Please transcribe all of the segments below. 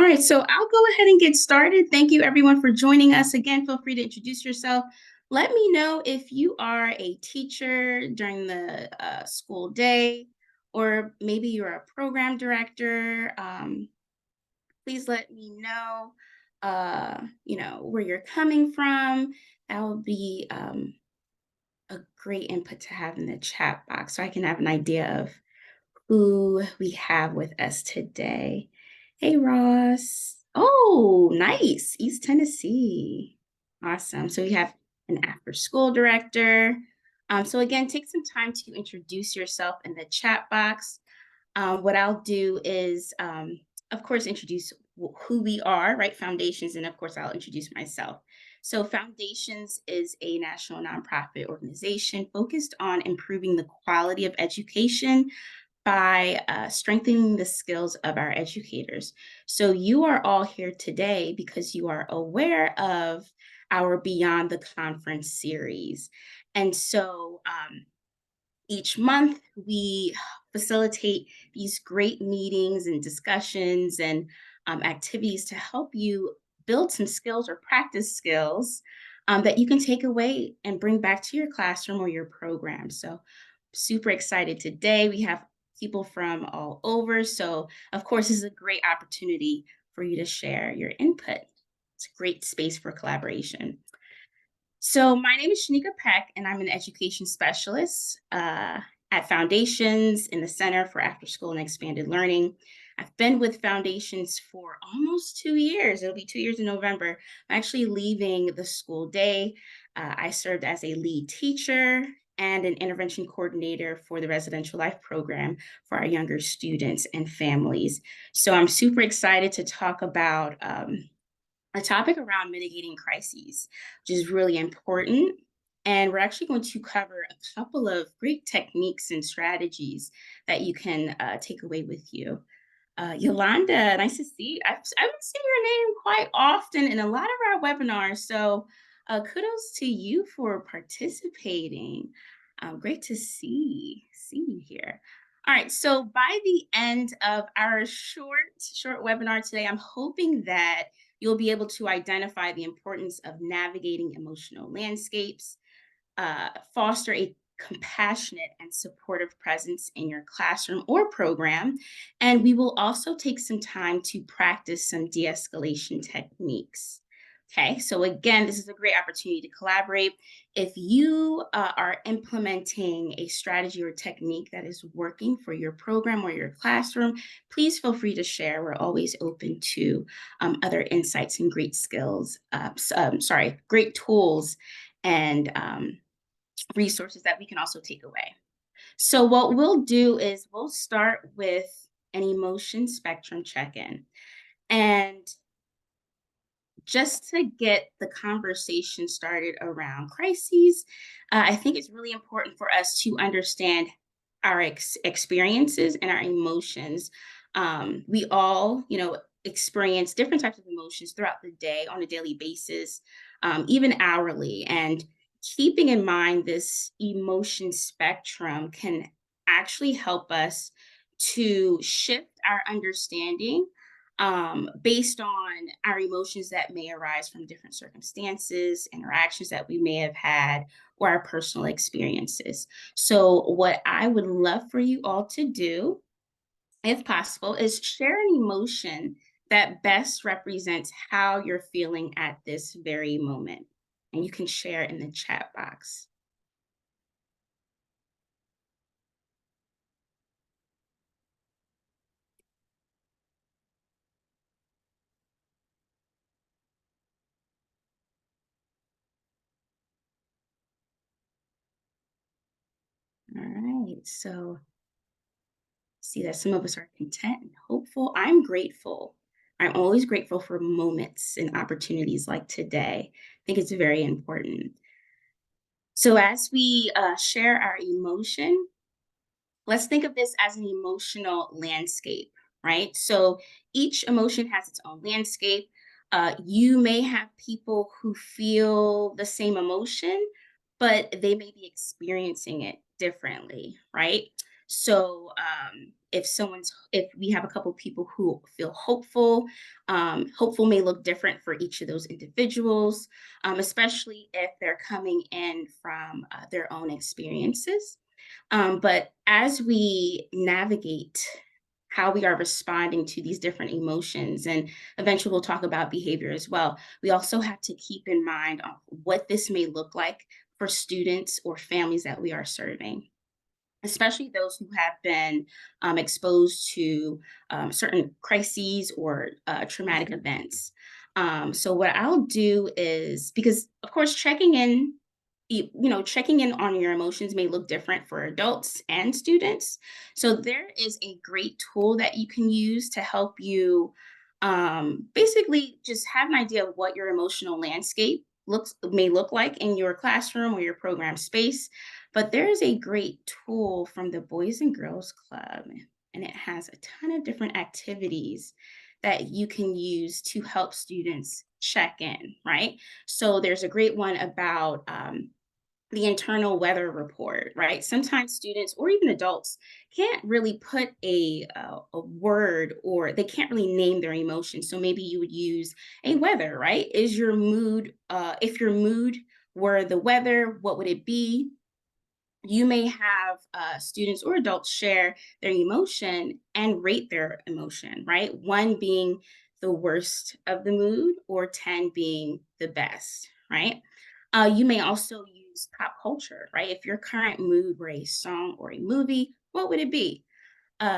All right, so I'll go ahead and get started. Thank you, everyone, for joining us again. Feel free to introduce yourself. Let me know if you are a teacher during the school day, or maybe you're a program director. Please let me know, where you're coming from. That would be a great input to have in the chat box, so I can have an idea of who we have with us today. Hey, Ross. Oh, nice. East Tennessee. Awesome. So we have an after school director. So again, take some time to introduce yourself in the chat box. What I'll do is, of course, introduce who we are, right? Foundations, and of course, I'll introduce myself. So, Foundations is a national nonprofit organization focused on improving the quality of education by strengthening the skills of our educators. So, you are all here today because you are aware of our Beyond the Conference series. And so, each month, we facilitate these great meetings and discussions and activities to help you build some skills or practice skills that you can take away and bring back to your classroom or your program. So, super excited today. We have people from all over. So, of course, this is a great opportunity for you to share your input. It's a great space for collaboration. So, my name is Shanika Peck, and I'm an education specialist at Foundations in the Center for After School and Expanded Learning. I've been with Foundations for almost 2 years. It'll be 2 years in November. I'm actually leaving the school day. I served as a lead teacher and an intervention coordinator for the residential life program for our younger students and families. So, I'm super excited to talk about a topic around mitigating crises, which is really important. And we're actually going to cover a couple of great techniques and strategies that you can take away with you. Yolanda, nice to see you. I haven't seen your name quite often in a lot of our webinars. So kudos to you for participating. Great to see you here. All right, so by the end of our short webinar today, I'm hoping that you'll be able to identify the importance of navigating emotional landscapes, foster a compassionate and supportive presence in your classroom or program. And we will also take some time to practice some de escalation techniques. Okay, so again, this is a great opportunity to collaborate. If you are implementing a strategy or technique that is working for your program or your classroom, please feel free to share. We're always open to other insights and great skills, great tools and resources that we can also take away. So, what we'll do is we'll start with an emotion spectrum check in. And just to get the conversation started around crises, I think it's really important for us to understand our experiences and our emotions. We all, experience different types of emotions throughout the day on a daily basis, even hourly. And keeping in mind this emotion spectrum can actually help us to shift our understanding based on our emotions that may arise from different circumstances, interactions that we may have had, or our personal experiences. So, what I would love for you all to do, if possible, is share an emotion that best represents how you're feeling at this very moment. And you can share in the chat box. All right. So, see that some of us are content and hopeful. I'm grateful. I'm always grateful for moments and opportunities like today. I think it's very important. So, as we share our emotion, let's think of this as an emotional landscape, right? So, each emotion has its own landscape. You may have people who feel the same emotion, but they may be experiencing it differently, right? So, if we have a couple people who feel hopeful, hopeful may look different for each of those individuals, especially if they're coming in from their own experiences. But as we navigate how we are responding to these different emotions, and eventually we'll talk about behavior as well, we also have to keep in mind what this may look like for students or families that we are serving, especially those who have been exposed to certain crises or traumatic events. So what I'll do is, because of course checking in on your emotions may look different for adults and students. So there is a great tool that you can use to help you basically just have an idea of what your emotional landscape may look like in your classroom or your program space. But there is a great tool from the Boys and Girls Club, and it has a ton of different activities that you can use to help students check in, right? So there's a great one about the internal weather report, right? Sometimes students or even adults can't really put a word, or they can't really name their emotions. So maybe you would use a weather, right? Is your mood, if your mood were the weather, what would it be? You may have students or adults share their emotion and rate their emotion, right? One being the worst of the mood, or 10 being the best, right? You may also use pop culture, right? If your current mood were a song or a movie, what would it be?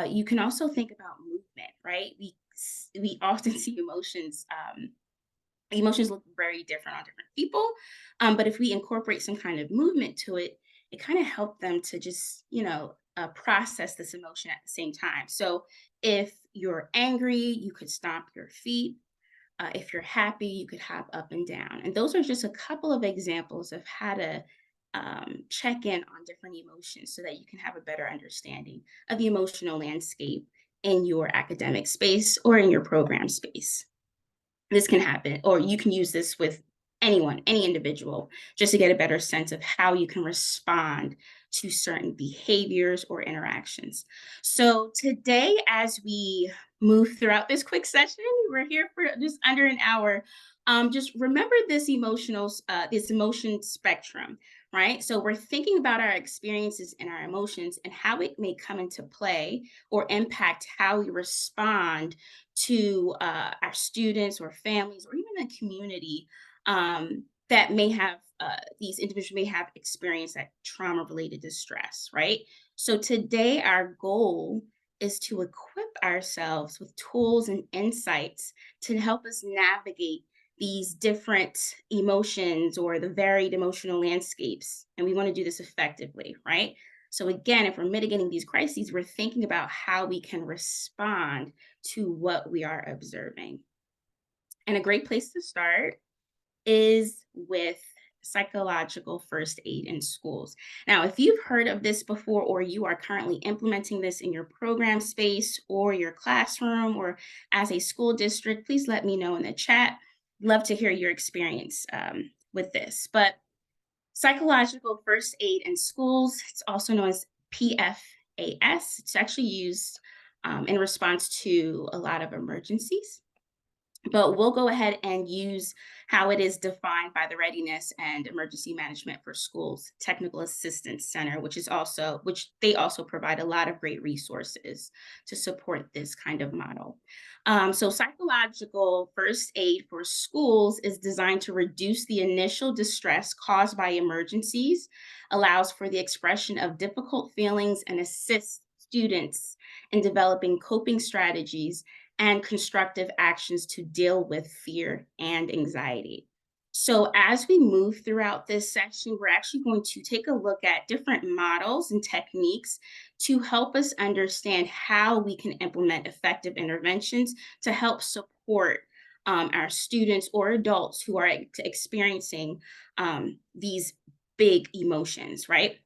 You can also think about movement, right? We often see emotions look very different on different people. But if we incorporate some kind of movement to it, it kind of help them to just, process this emotion at the same time. So if you're angry, you could stomp your feet. If you're happy, you could hop up and down. And those are just a couple of examples of how to check in on different emotions so that you can have a better understanding of the emotional landscape in your academic space or in your program space. This can happen, or you can use this with anyone, any individual, just to get a better sense of how you can respond to certain behaviors or interactions. So today, as we move throughout this quick session, we're here for just under an hour. Just remember this emotion spectrum, right? So we're thinking about our experiences and our emotions and how it may come into play or impact how we respond to our students or families or even the community that may have these individuals may have experienced that trauma related distress, right? So today, our goal is to equip ourselves with tools and insights to help us navigate these different emotions or the varied emotional landscapes. And we want to do this effectively, right? So, again, if we're mitigating these crises, we're thinking about how we can respond to what we are observing. And a great place to start is with psychological first aid in schools. Now, if you've heard of this before, or you are currently implementing this in your program space or your classroom or as a school district, please let me know in the chat. Love to hear your experience with this. But psychological first aid in schools, it's also known as PFAS. It's actually used in response to a lot of emergencies, but we'll go ahead and use how it is defined by the Readiness and Emergency Management for Schools Technical Assistance Center, which they also provide a lot of great resources to support this kind of model. So psychological first aid for schools is designed to reduce the initial distress caused by emergencies, allows for the expression of difficult feelings, and assists students in developing coping strategies and constructive actions to deal with fear and anxiety. So, as we move throughout this session, we're actually going to take a look at different models and techniques to help us understand how we can implement effective interventions to help support our students or adults who are experiencing these big emotions, right?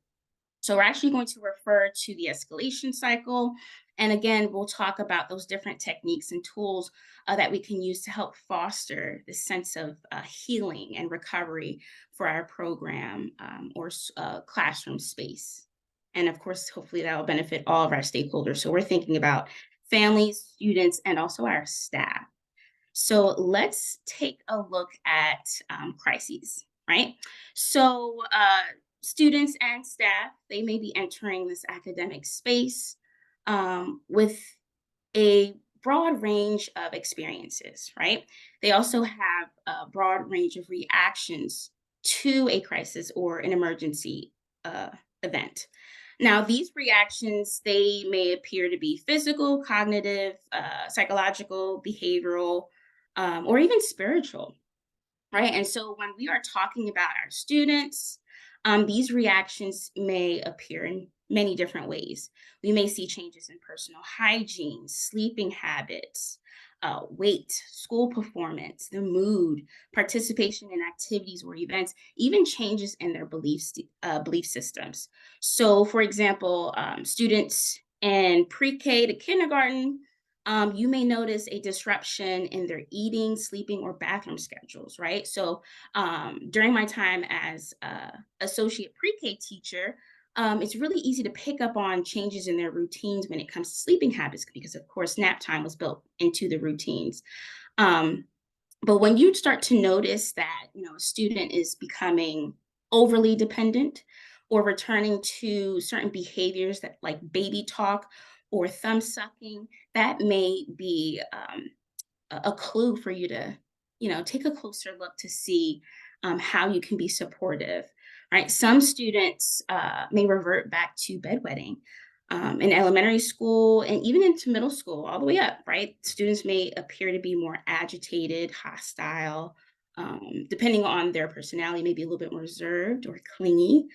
So we're actually going to refer to the escalation cycle. And again, we'll talk about those different techniques and tools that we can use to help foster this sense of healing and recovery for our program or classroom space. And of course, hopefully that will benefit all of our stakeholders. So we're thinking about families, students, and also our staff. So let's take a look at crises, right? So students and staff, they may be entering this academic space with a broad range of experiences, right? They also have a broad range of reactions to a crisis or an emergency uh, event. Now, these reactions, they may appear to be physical, cognitive, psychological, behavioral, or even spiritual, right? And so when we are talking about our students, these reactions may appear in many different ways. We may see changes in personal hygiene, sleeping habits, weight, school performance, the mood, participation in activities or events, even changes in their belief systems. So, for example, students in pre-K to kindergarten, you may notice a disruption in their eating, sleeping, or bathroom schedules, right? So during my time as associate pre-K teacher, it's really easy to pick up on changes in their routines when it comes to sleeping habits, because of course nap time was built into the routines. Um, but when you start to notice that, a student is becoming overly dependent or returning to certain behaviors that like baby talk or thumb sucking, that may be a clue for you to, take a closer look to see how you can be supportive, right? Some students may revert back to bedwetting in elementary school and even into middle school, all the way up, right? Students may appear to be more agitated, hostile, depending on their personality, maybe a little bit more reserved or clingy.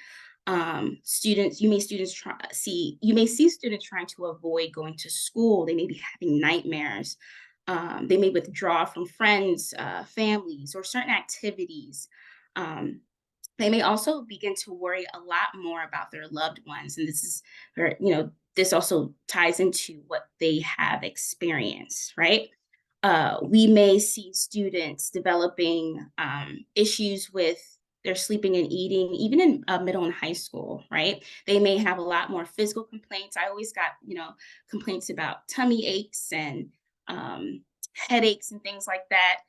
Students, you may see students trying to avoid going to school. They may be having nightmares. They may withdraw from friends, families, or certain activities. Um, they may also begin to worry a lot more about their loved ones, and this also ties into what they have experienced, right? We may see students developing issues with their sleeping and eating, even in middle and high school, right? They may have a lot more physical complaints. I always got, complaints about tummy aches and headaches and things like that.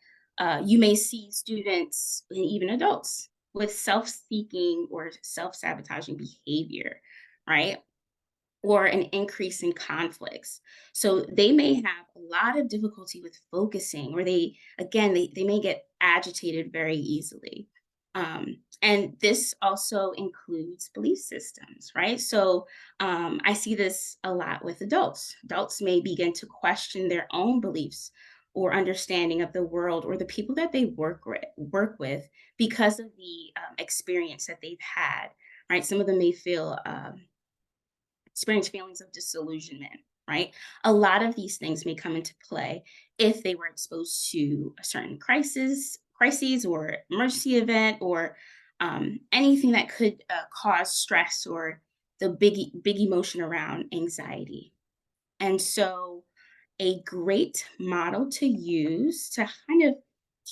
You may see students and even adults with self seeking or self sabotaging behavior, right? Or an increase in conflicts. So they may have a lot of difficulty with focusing, or they may get agitated very easily. And this also includes belief systems, right? So I see this a lot with adults. Adults may begin to question their own beliefs or understanding of the world or the people that they work with because of the experience that they've had, right? Some of them may experience feelings of disillusionment, right? A lot of these things may come into play if they were exposed to a certain crises or emergency event or anything that could cause stress or the big emotion around anxiety. And so a great model to use to kind of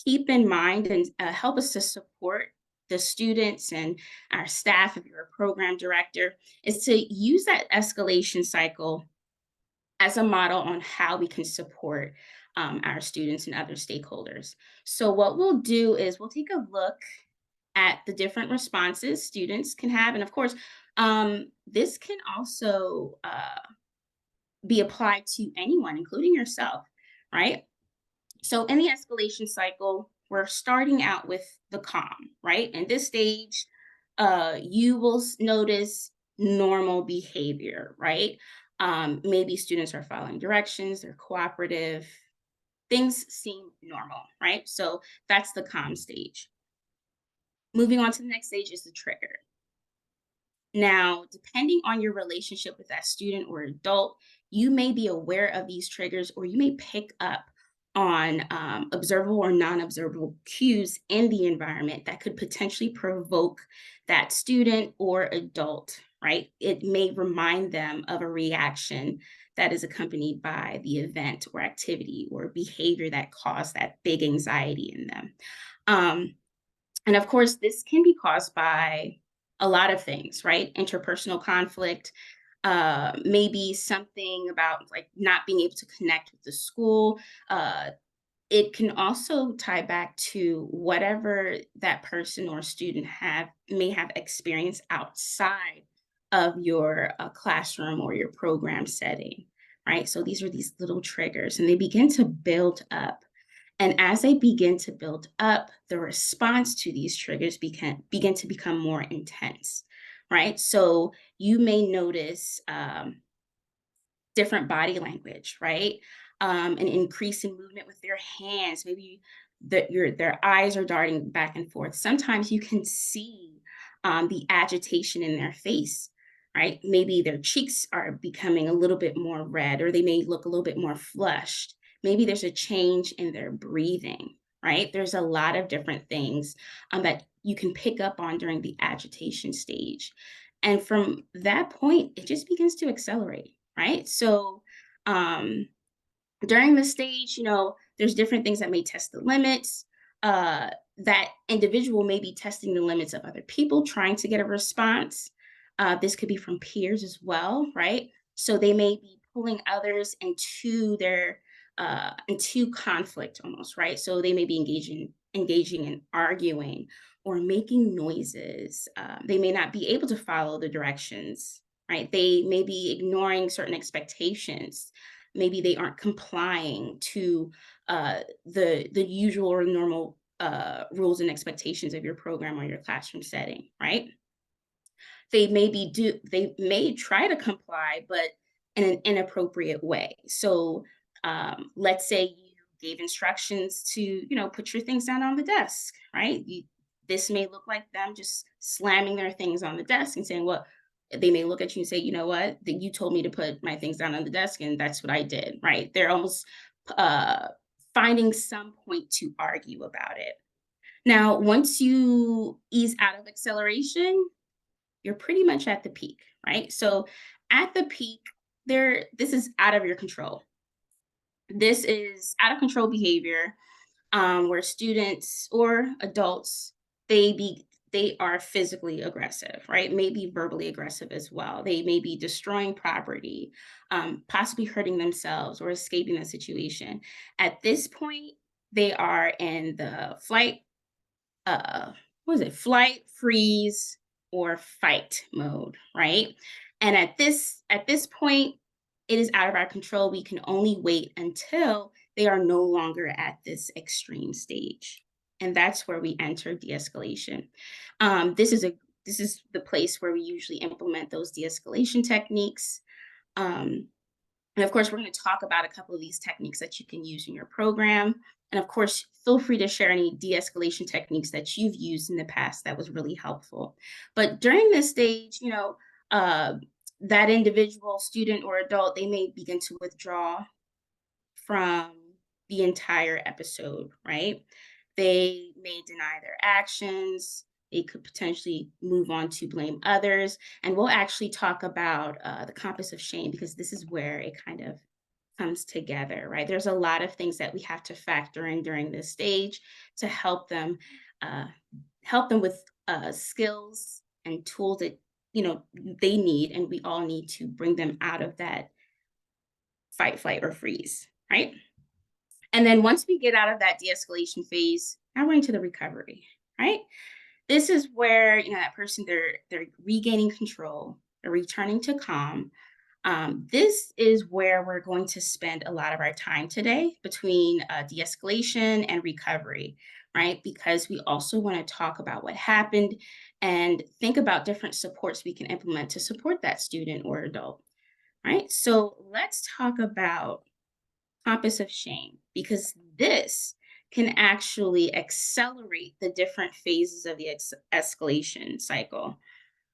keep in mind and help us to support the students and our staff, if you're a program director, is to use that escalation cycle as a model on how we can support our students and other stakeholders. So what we'll do is we'll take a look at the different responses students can have. And of course, this can also be applied to anyone, including yourself, right? So in the escalation cycle, we're starting out with the calm, right? In this stage, you will notice normal behavior, right? Maybe students are following directions, they're cooperative, things seem normal, right? So that's the calm stage. Moving on to the next stage is the trigger. Now, depending on your relationship with that student or adult, you may be aware of these triggers or you may pick up on observable or non observable cues in the environment that could potentially provoke that student or adult, right? It may remind them of a reaction that is accompanied by the event or activity or behavior that caused that big anxiety in them. Um, and of course, this can be caused by a lot of things, right? Interpersonal conflict, maybe something about like not being able to connect with the school. It can also tie back to whatever that person or student have may have experienced outside of your classroom or your program setting, right? So these are these little triggers, and they begin to build up. And as they begin to build up, the response to these triggers begin to become more intense, right? So you may notice different body language, right? An increase in movement with their hands. Maybe their eyes are darting back and forth. Sometimes you can see the agitation in their face, right? Maybe their cheeks are becoming a little bit more red, or they may look a little bit more flushed. Maybe there's a change in their breathing, right? There's a lot of different things that you can pick up on during the agitation stage. And from that point, it just begins to accelerate, right? So, um, during the stage, there's different things that may test the limits. That individual may be testing the limits of other people, trying to get a response. This could be from peers as well, right? So they may be pulling others into their into conflict almost, right? So they may be engaging in arguing or making noises. They may not be able to follow the directions, right? They may be ignoring certain expectations. Maybe they aren't complying to the usual or normal rules and expectations of your program or your classroom setting, right? They may try to comply, but in an inappropriate way. So let's say you gave instructions to, put your things down on the desk, right? This may look like them just slamming their things on the desk and saying, well, they may look at you and say, you know what, that you told me to put my things down on the desk, and that's what I did, right? They're almost uh, finding some point to argue about it. Now, once you ease out of acceleration, you're pretty much at the peak, right? So at the peak, this is out of your control. This is out of control behavior where students or adults they be they are physically aggressive, right? Maybe verbally aggressive as well. They may be destroying property, possibly hurting themselves or escaping the situation. At this point, they are in the what is it? Flight, freeze, or fight mode, right? And at this point, it is out of our control. We can only wait until they are no longer at this extreme stage. And that's where we enter de-escalation. This is the place where we usually implement those de-escalation techniques. Um, and of course, we're going to talk about a couple of these techniques that you can use in your program. And of course, feel free to share any de escalation techniques that you've used in the past that was really helpful. But during this stage, uh, that individual, student, or adult, they may begin to withdraw from the entire episode, right? They may deny their actions. They could potentially move on to blame others. And we'll actually talk about the compass of shame because this is where it kind of comes together, right? There's a lot of things that we have to factor in during this stage to uh, help them with skills and tools that they need, and we all need to bring them out of that fight, flight, or freeze, right? And then once we get out of that de-escalation phase, now we're into the recovery, right? This is where that person they're regaining control, they're returning to calm. This is where we're going to spend a lot of our time today between de-escalation and recovery, right? Because we also want to talk about what happened and think about different supports we can implement to support that student or adult, right? So let's talk about compass of shame, because this can actually accelerate the different phases of the escalation cycle.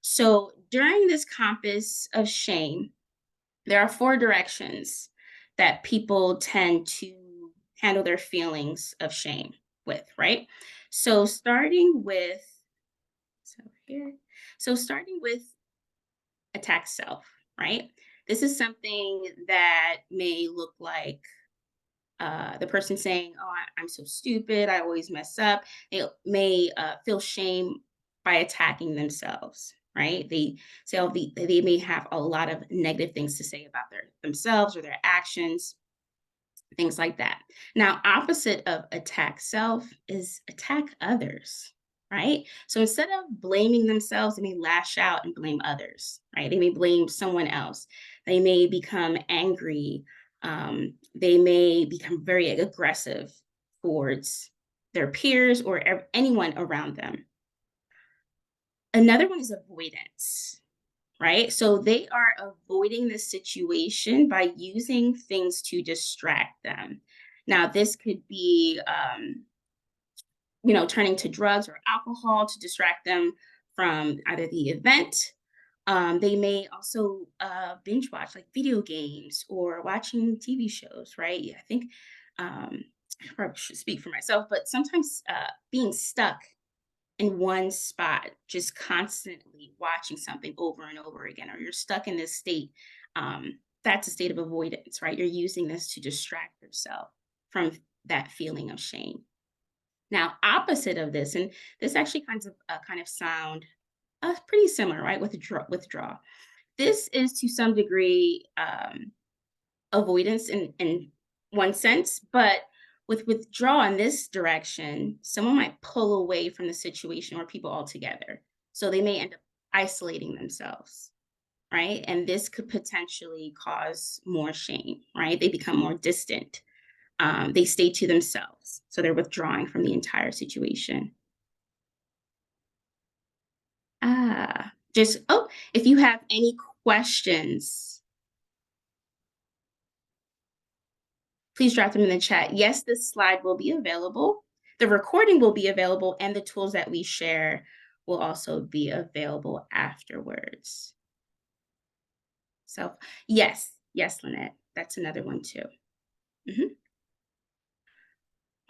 So during this compass of shame, there are four directions that people tend to handle their feelings of shame with, right? So starting with, so here, so starting with attack self, right? This is something that may look like the person saying, "Oh, I'm so stupid. I always mess up." They may feel shame by attacking themselves, right? They may have a lot of negative things to say about themselves or their actions, things like that. Now, opposite of attack self is attack others, right? So instead of blaming themselves, they may lash out and blame others, right? They may blame someone else. They may become angry. They may become very aggressive towards their peers or anyone around them. Another one is avoidance, right? So they are avoiding the situation by using things to distract them. Now, this could be, turning to drugs or alcohol to distract them from either the event. They may also binge watch like video games or watching TV shows, right? Yeah, I think I probably should speak for myself, but sometimes being stuck in one spot, just constantly watching something over and over again, or you're stuck in this state, that's a state of avoidance, right? You're using this to distract yourself from that feeling of shame. Now, opposite of this, and this actually kind of sound pretty similar, right? Withdraw. This is to some degree avoidance in one sense, but with withdrawal in this direction, someone might pull away from the situation or people altogether. So they may end up isolating themselves, right? And this could potentially cause more shame, right? They become more distant. They stay to themselves. So they're withdrawing from the entire situation. If you have any questions, please drop them in the chat. Yes, this slide will be available. The recording will be available, and the tools that we share will also be available afterwards. So, yes, Lynette, that's another one too. Mhm.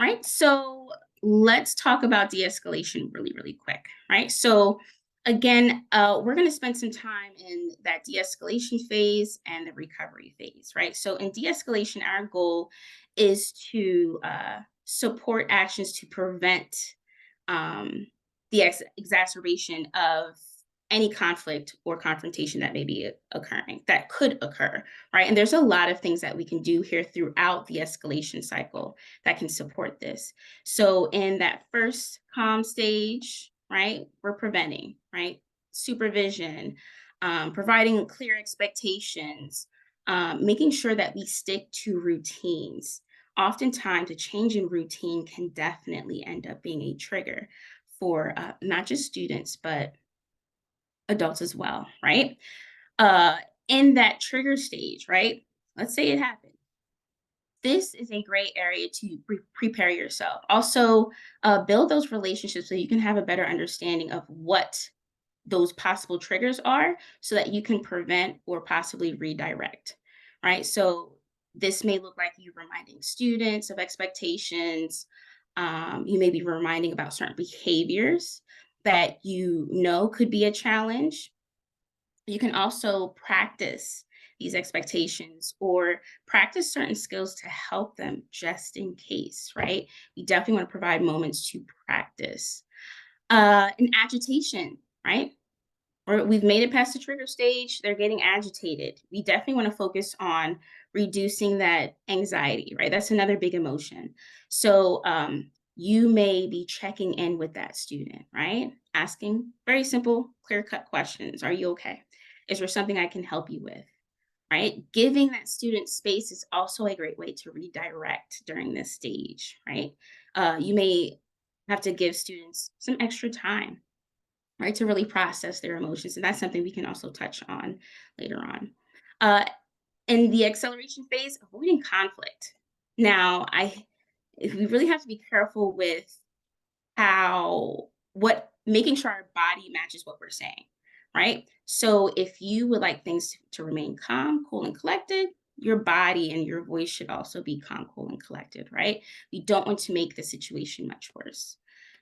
Right? So let's talk about de-escalation really, really quick, right? So again, we're going to spend some time in that de-escalation phase and the recovery phase, right? So in de-escalation, our goal is to support actions to prevent um, the exacerbation of any conflict or confrontation that may be occurring, that could occur, right? And there's a lot of things that we can do here throughout the escalation cycle that can support this. So in that first calm stage, right, we're preventing, right? Supervision, providing clear expectations, making sure that we stick to routines. Oftentimes, a change in routine can definitely end up being a trigger for not just students, but adults as well, right? Uh, in that trigger stage, right? Let's say it happened. This is a great area to prepare yourself. Also, build those relationships so you can have a better understanding of what those possible triggers are so that you can prevent or possibly redirect, right? So, this may look like you reminding students of expectations. You may be reminding about certain behaviors that you know could be a challenge. You can also practice these expectations or practice certain skills to help them just in case, right? We definitely want to provide moments to practice. And agitation, right? Or we've made it past the trigger stage, they're getting agitated. We definitely want to focus on reducing that anxiety, right? That's another big emotion. So you may be checking in with that student, right? Asking very simple, clear cut questions. Are you okay? Is there something I can help you with? Right? Giving that student space is also a great way to redirect during this stage, right? You may have to give students some extra time, right, to really process their emotions. And that's something we can also touch on later on. Uh, in the acceleration phase, avoiding conflict. Now, we really have to be careful with making sure our body matches what we're saying, right? So if you would like things to remain calm, cool, and collected, your body and your voice should also be calm, cool, and collected, right? We don't want to make the situation much worse.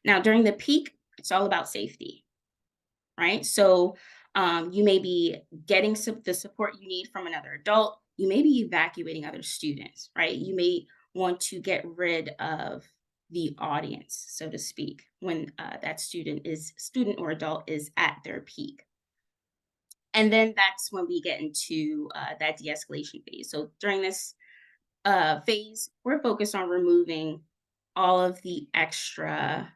Now, during the peak, it's all about safety, right? So you may be getting the support you need from another adult. You may be evacuating other students, right? You may want to get rid of the audience, so to speak, when that student or adult is at their peak. And then that's when we get into that de-escalation phase. So during this phase, we're focused on removing all of the extra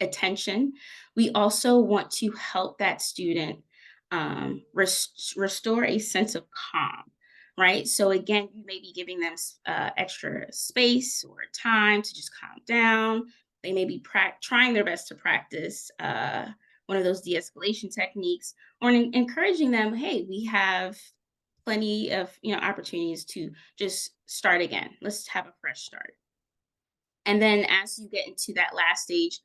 attention. We also want to help that student restore a sense of calm, right? So again, you may be giving them extra space or time to just calm down. They may be trying their best to practice one of those de-escalation techniques, or encouraging them. Hey, we have plenty of opportunities to just start again. Let's have a fresh start. And then as you get into that last stage,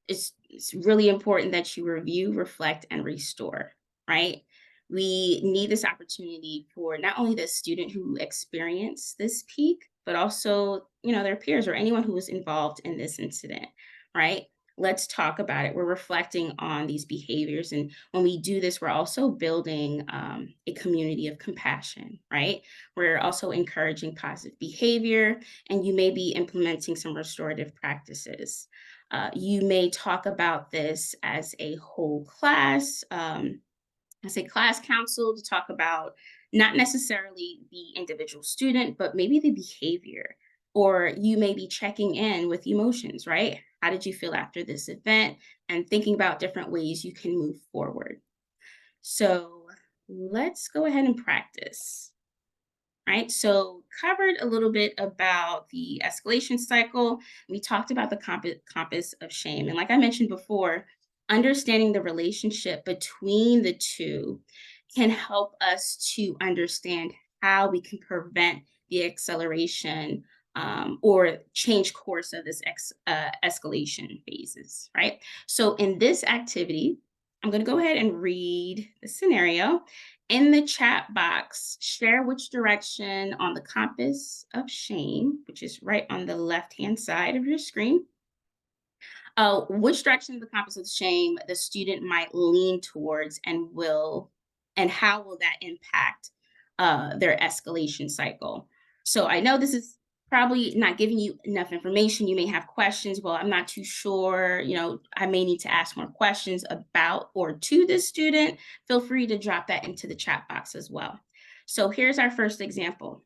it's really important that you review, reflect, and restore, right? We need this opportunity for not only the student who experienced this peak, but also, their peers or anyone who was involved in this incident, right? Let's talk about it. We're reflecting on these behaviors. And when we do this, we're also building a community of compassion, right? We're also encouraging positive behavior, and you may be implementing some restorative practices. You may talk about this as a whole class, as a class council, to talk about not necessarily the individual student, but maybe the behavior. Or you may be checking in with emotions, right? How did you feel after this event? And thinking about different ways you can move forward. So let's go ahead and practice. Right. So, covered a little bit about the escalation cycle. We talked about the compass of shame. And like I mentioned before, understanding the relationship between the two can help us to understand how we can prevent the acceleration or change course of this escalation phases. Right. So, in this activity, I'm going to go ahead and read the scenario. In the chat box, share which direction on the compass of shame, which is right on the left-hand side of your screen, which direction of the compass of shame the student might lean towards, and how will that impact their escalation cycle. So I know this is probably not giving you enough information. You may have questions. Well, I'm not too sure. I may need to ask more questions about or to this student. Feel free to drop that into the chat box as well. So here's our first example.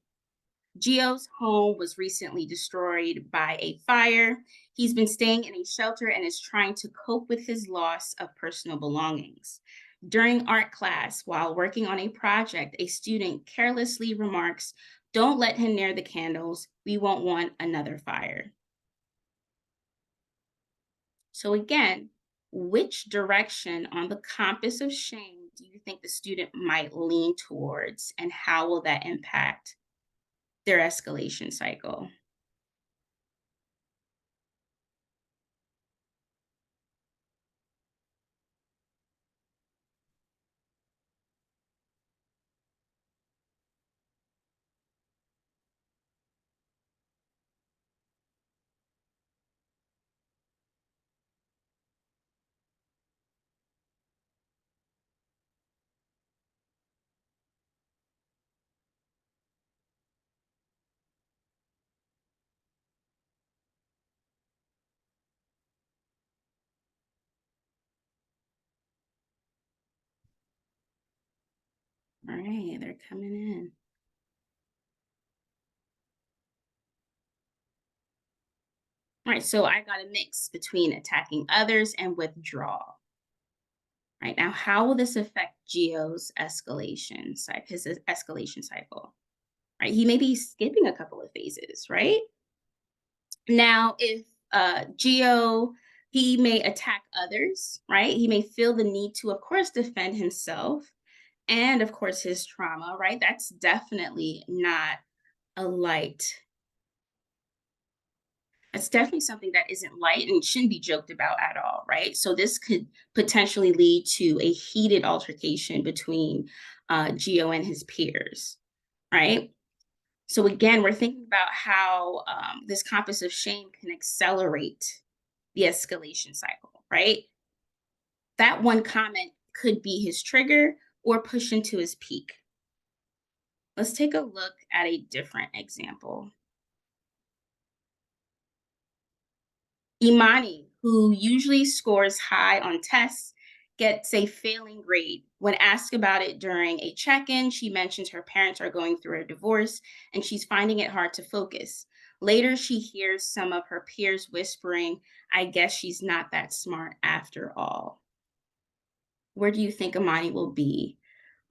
Geo's home was recently destroyed by a fire. He's been staying in a shelter and is trying to cope with his loss of personal belongings. During art class, while working on a project, a student carelessly remarks, "Don't let him near the candles. We won't want another fire." So, again, which direction on the compass of shame do you think the student might lean towards, and how will that impact their escalation cycle? All right, they're coming in. All right, so I got a mix between attacking others and withdrawal. Right now, how will this affect Geo's escalation cycle? Right, he may be skipping a couple of phases. Right now, if Geo, he may attack others. Right, he may feel the need to, of course, defend himself and, of course, his trauma. Right, that's definitely not a light It's definitely something that isn't light and shouldn't be joked about at all, right? So this could potentially lead to a heated altercation between Geo and his peers, right? So again, we're thinking about how this compass of shame can accelerate the escalation cycle, right? That one comment could be his trigger or push into his peak. Let's take a look at a different example. Imani, who usually scores high on tests, gets a failing grade. When asked about it during a check in, she mentions her parents are going through a divorce and she's finding it hard to focus. Later, she hears some of her peers whispering, I guess she's not that smart after all. Where do you think Amani will be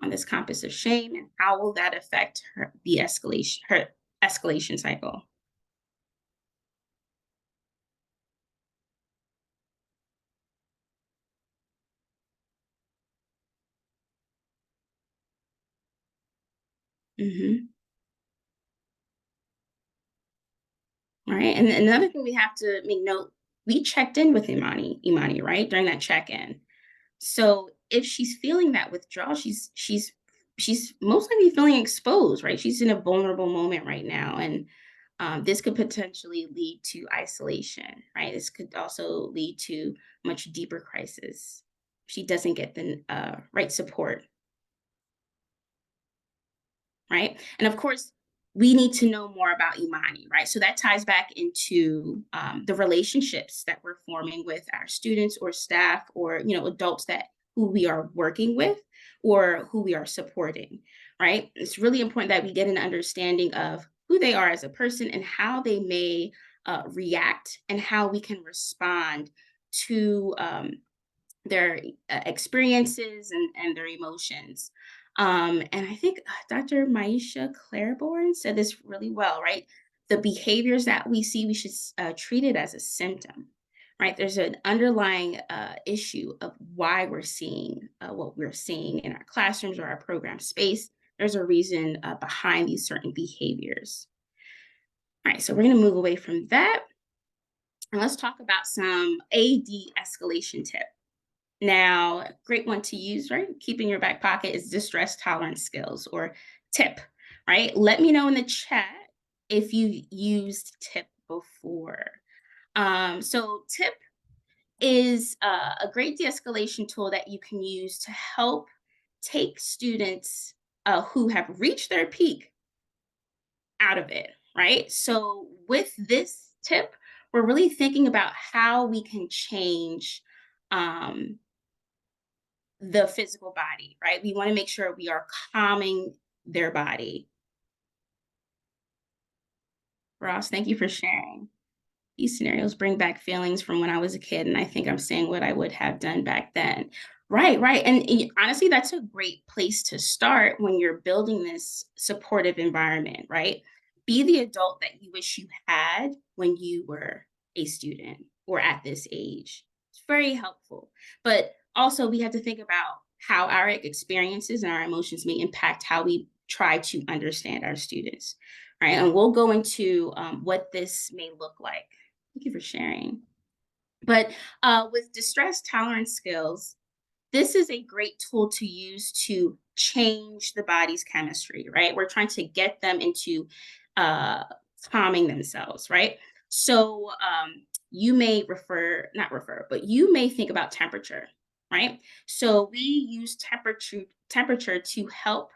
on this compass of shame, and how will that affect her escalation cycle? Mhm. Right, and another thing we have to make note, we checked in with Imani, right, during that check-in. So, if she's feeling that withdrawal, she's most likely feeling exposed, right? She's in a vulnerable moment right now, and, this could potentially lead to isolation, right? This could also lead to much deeper crisis. She doesn't get the, right support. Right? And of course, we need to know more about Imani, right? So that ties back into the relationships that we're forming with our students or staff or adults that who we are working with or who we are supporting, right? It's really important that we get an understanding of who they are as a person and how they may react and how we can respond to their experiences and their emotions. And I think Dr. Maisha Claiborne said this really well, right? The behaviors that we see, we should treat it as a symptom, right? There's an underlying issue of why we're seeing what we're seeing in our classrooms or our program space. There's a reason behind these certain behaviors. All right, so we're going to move away from that and let's talk about some AD escalation tips. Now, a great one to use, right? Keep in your back pocket is distress tolerance skills or tip, right? Let me know in the chat if you used tip before. So tip is a great de-escalation tool that you can use to help take students who have reached their peak out of it, right? So with this tip, we're really thinking about how we can change um, the physical body, right? We want to make sure we are calming their body. Ross, thank you for sharing. These scenarios bring back feelings from when I was a kid, and I think I'm saying what I would have done back then. Right, right. And honestly, that's a great place to start when you're building this supportive environment, right? Be the adult that you wish you had when you were a student or at this age. It's very helpful. But also, we have to think about how our experiences and our emotions may impact how we try to understand our students, right? And we'll go into what this may look like. Thank you for sharing. But with distress tolerance skills, this is a great tool to use to change the body's chemistry, right? We're trying to get them into uh, calming themselves, right? So you may not refer, but you may think about temperature, right? So we use temperature to help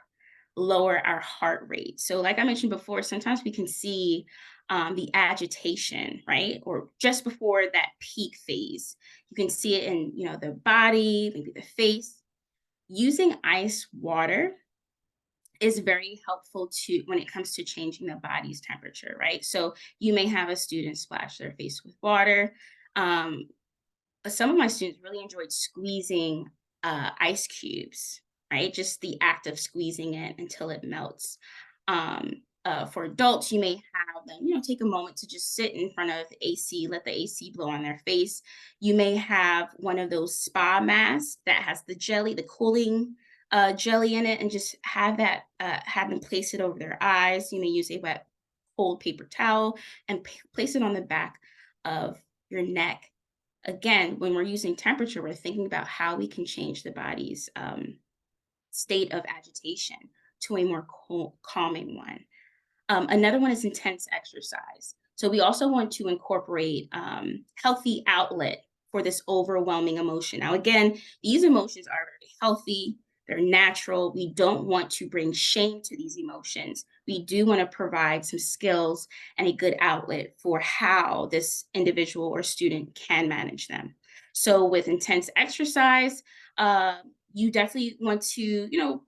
lower our heart rate. So, like I mentioned before, sometimes we can see the agitation, right? Or just before that peak phase. You can see it in, the body, maybe the face. Using ice water is very helpful to when it comes to changing the body's temperature, right? So you may have a student splash their face with water. Um, some of my students really enjoyed squeezing ice cubes, right? Just the act of squeezing it until it melts. Um, for adults, you may have them, take a moment to just sit in front of the AC, let the AC blow on their face. You may have one of those spa masks that has the jelly, the cooling jelly in it, and just have them place it over their eyes. You may use a wet, cold paper towel and place it on the back of your neck. Again, when we're using temperature, we're thinking about how we can change the body's state of agitation to a more calming one. Another one is intense exercise. So we also want to incorporate healthy outlet for this overwhelming emotion. Now, again, these emotions are very healthy. They're natural. We don't want to bring shame to these emotions. We do want to provide some skills and a good outlet for how this individual or student can manage them. So with intense exercise, uh, you definitely want to,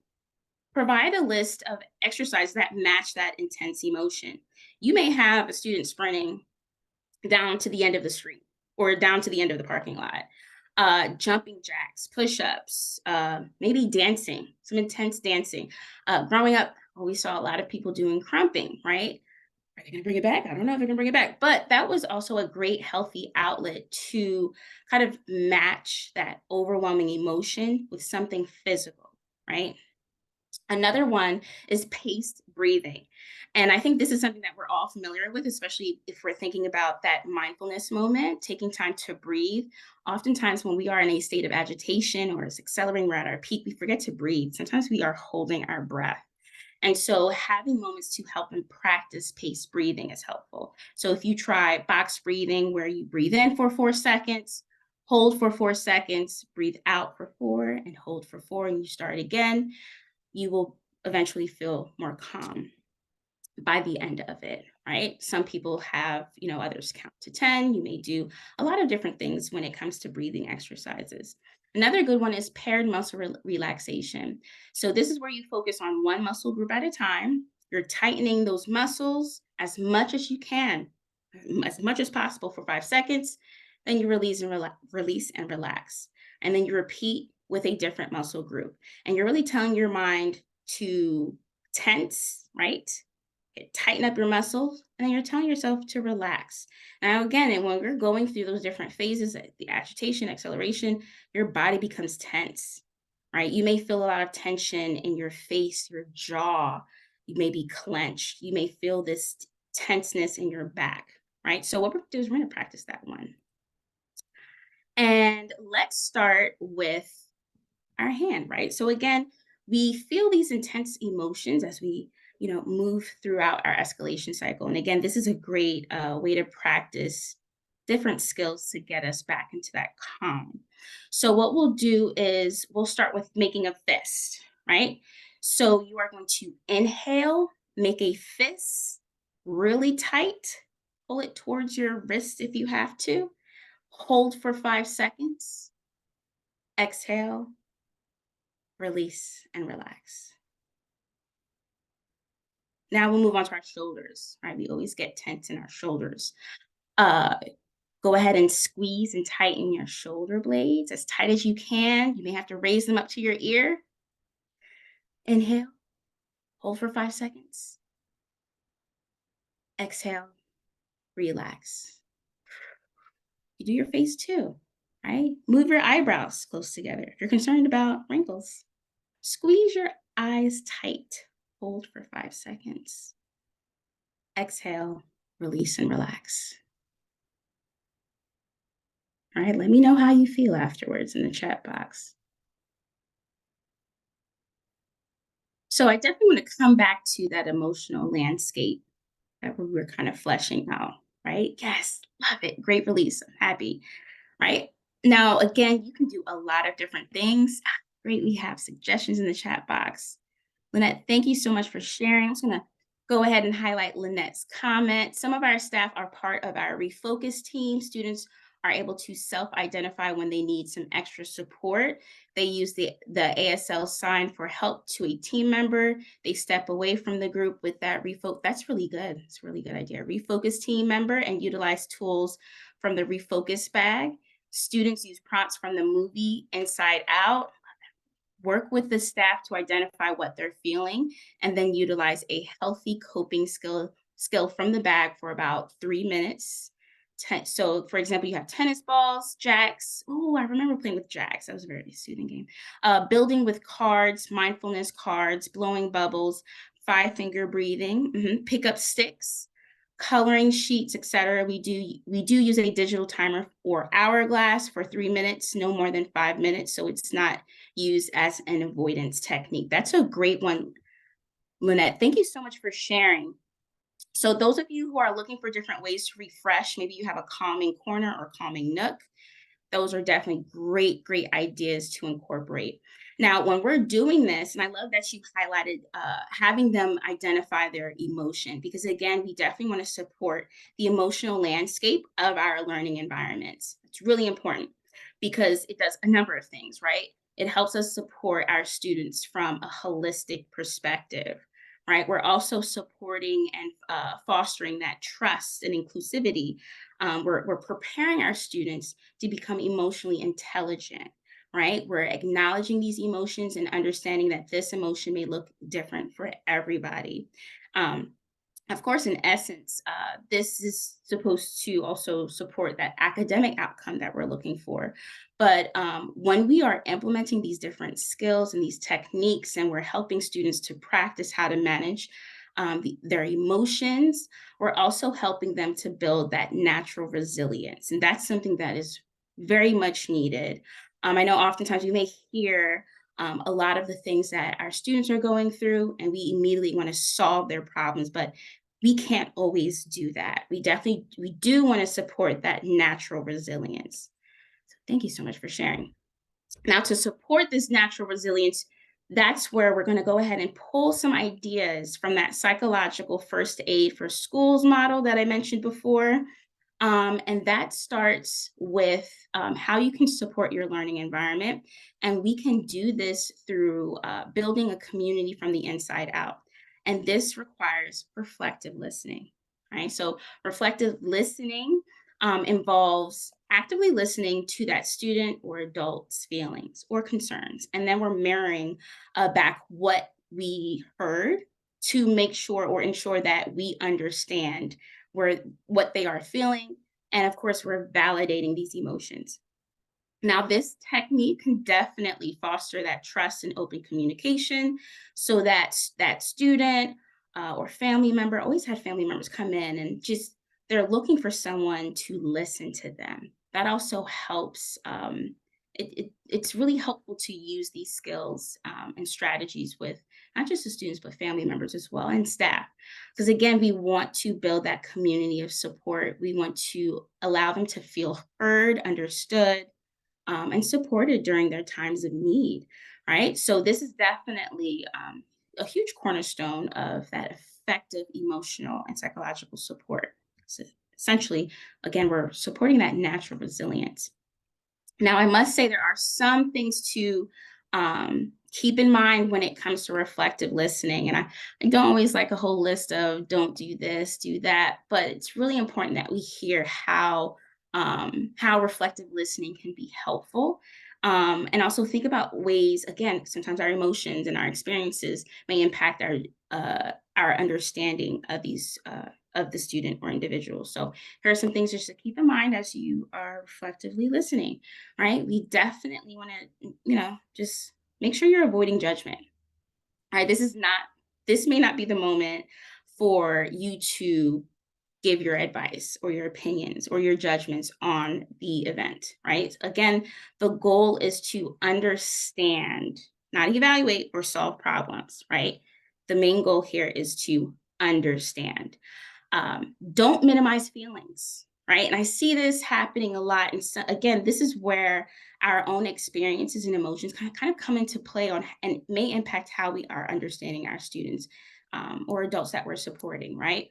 provide a list of exercises that match that intense emotion. You may have a student sprinting down to the end of the street or down to the end of the parking lot. Jumping jacks, push-ups, maybe dancing, some intense dancing. Growing up, we saw a lot of people doing crumping, right? Are they going to bring it back? I don't know if they're going to bring it back. But that was also a great, healthy outlet to kind of match that overwhelming emotion with something physical, right? Another one is paced breathing. And I think this is something that we're all familiar with, especially if we're thinking about that mindfulness moment, taking time to breathe. Oftentimes, when we are in a state of agitation or it's accelerating, we're at our peak, we forget to breathe. Sometimes we are holding our breath. And so, having moments to help and practice paced breathing is helpful. So, if you try box breathing, where you breathe in for 4 seconds, hold for 4 seconds, breathe out for four, and hold for four, and you start again, you will eventually feel more calm by the end of it, right? Some people have, others count to 10. You may do a lot of different things when it comes to breathing exercises. Another good one is paired muscle relaxation. So, this is where you focus on one muscle group at a time. You're tightening those muscles as much as you can, as much as possible for 5 seconds. Then you release and relax. And then you repeat with a different muscle group. And you're really telling your mind to tense, right? Tighten up your muscles, and then you're telling yourself to relax. Now, again, and when we're going through those different phases, the agitation, acceleration, your body becomes tense, right? You may feel a lot of tension in your face, your jaw. You may be clenched. You may feel this tenseness in your back, right? So, what we're going to do is we're going to practice that one. And let's start with our hand, right? So again, we feel these intense emotions as we, move throughout our escalation cycle. And again, this is a great way to practice different skills to get us back into that calm. So what we'll do is we'll start with making a fist, right? So you are going to inhale, make a fist really tight, pull it towards your wrist if you have to, hold for 5 seconds, exhale, release, and relax. Now we'll move on to our shoulders, right? We always get tense in our shoulders. Uh, Go ahead and squeeze and tighten your shoulder blades as tight as you can. You may have to raise them up to your ear. Inhale, hold for 5 seconds. Exhale, relax. You do your face too, right? Move your eyebrows close together. If you're concerned about wrinkles, squeeze your eyes tight. Hold for 5 seconds. Exhale, release, and relax. All right, let me know how you feel afterwards in the chat box. So I definitely want to come back to that emotional landscape that we were kind of fleshing out, right? Yes, love it. Great release. I'm happy, right? Now, again, you can do a lot of different things. Great, we have suggestions in the chat box. Lynette, thank you so much for sharing. I'm just going to go ahead and highlight Lynette's comment. Some of our staff are part of our refocus team. Students are able to self-identify when they need some extra support. They use the ASL sign for help to a team member. They step away from the group with that refocus. That's really good. It's a really good idea. Refocus team member and utilize tools from the refocus bag. Students use prompts from the movie Inside Out. Work with the staff to identify what they're feeling, and then utilize a healthy coping skill from the bag for about 3 minutes. So, for example, you have tennis balls, jacks. Oh, I remember playing with jacks. That was a very soothing game. Building with cards, mindfulness cards, blowing bubbles, 5-finger breathing, pick up sticks, coloring sheets, etc. We do use a digital timer or hourglass for 3 minutes, no more than 5 minutes. So it's not used as an avoidance technique. That's a great one, Lynette. Thank you so much for sharing. So those of you who are looking for different ways to refresh, maybe you have a calming corner or calming nook, those are definitely great ideas to incorporate. Now, when we're doing this, and I love that you highlighted having them identify their emotion, because again, we definitely want to support the emotional landscape of our learning environments. It's really important because it does a number of things, right? it helps us support our students from a holistic perspective, right? We're also supporting and fostering that trust and inclusivity. We're preparing our students to become emotionally intelligent, right? We're acknowledging these emotions and understanding that this emotion may look different for everybody. Um, of course, in essence, this is supposed to also support that academic outcome that we're looking for. But when we are implementing these different skills and these techniques, and we're helping students to practice how to manage their emotions, we're also helping them to build that natural resilience. And that's something that is very much needed. I know oftentimes we may hear a lot of the things that our students are going through, and we immediately want to solve their problems, but we can't always do that. We do want to support that natural resilience. So thank you so much for sharing. Now, to support this natural resilience, that's where we're going to go ahead and pull some ideas from that psychological first aid for schools model that I mentioned before. And that starts with how you can support your learning environment. And we can do this through building a community from the inside out. And this requires reflective listening, right? So, reflective listening involves actively listening to that student or adult's feelings or concerns. And then we're mirroring back what we heard to make sure or ensure that we understand where what they are feeling. And of course, we're validating these emotions. Now, this technique can definitely foster that trust and open communication so that that student or family member, always had family members come in and just they're looking for someone to listen to them. That also helps. It's really helpful to use these skills and strategies with not just the students, but family members as well and staff. Because again, we want to build that community of support. We want to allow them to feel heard, understood, and supported during their times of need, right? So this is definitely a huge cornerstone of that effective emotional and psychological support. So essentially, again, we're supporting that natural resilience. Now, I must say there are some things to keep in mind when it comes to reflective listening. And I don't always like a whole list of don't do this, do that, but it's really important that we hear how reflective listening can be helpful. And also think about ways, again, sometimes our emotions and our experiences may impact our understanding of these of the student or individual. So here are some things just to keep in mind as you are reflectively listening, right? We definitely want to, just make sure you're avoiding judgment. All right. This may not be the moment for you to give your advice or your opinions or your judgments on the event, right? Again, the goal is to understand, not evaluate or solve problems, right? The main goal here is to understand. Don't minimize feelings, right? And I see this happening a lot. And so, again, this is where our own experiences and emotions kind of come into play on and may impact how we are understanding our students or adults that we're supporting, right?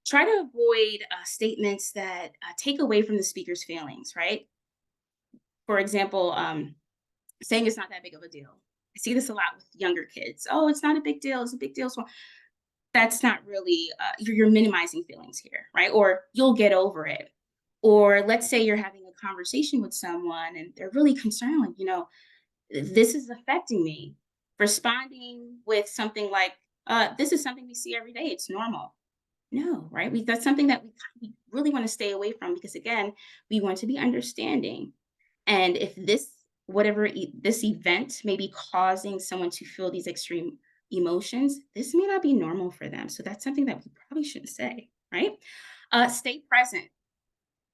Try to avoid statements that take away from the speaker's feelings, right? For example, saying it's not that big of a deal. I see this a lot with younger kids. Oh, it's not a big deal. It's a big deal. So that's not really, you're minimizing feelings here, right? Or you'll get over it. Or let's say you're having a conversation with someone and they're really concerned, like, this is affecting me. Responding with something like, this is something we see every day. It's normal. No, right? That's something that we really want to stay away from because, again, we want to be understanding. And if this event may be causing someone to feel these extreme emotions, this may not be normal for them. So that's something that we probably shouldn't say, right? Stay present,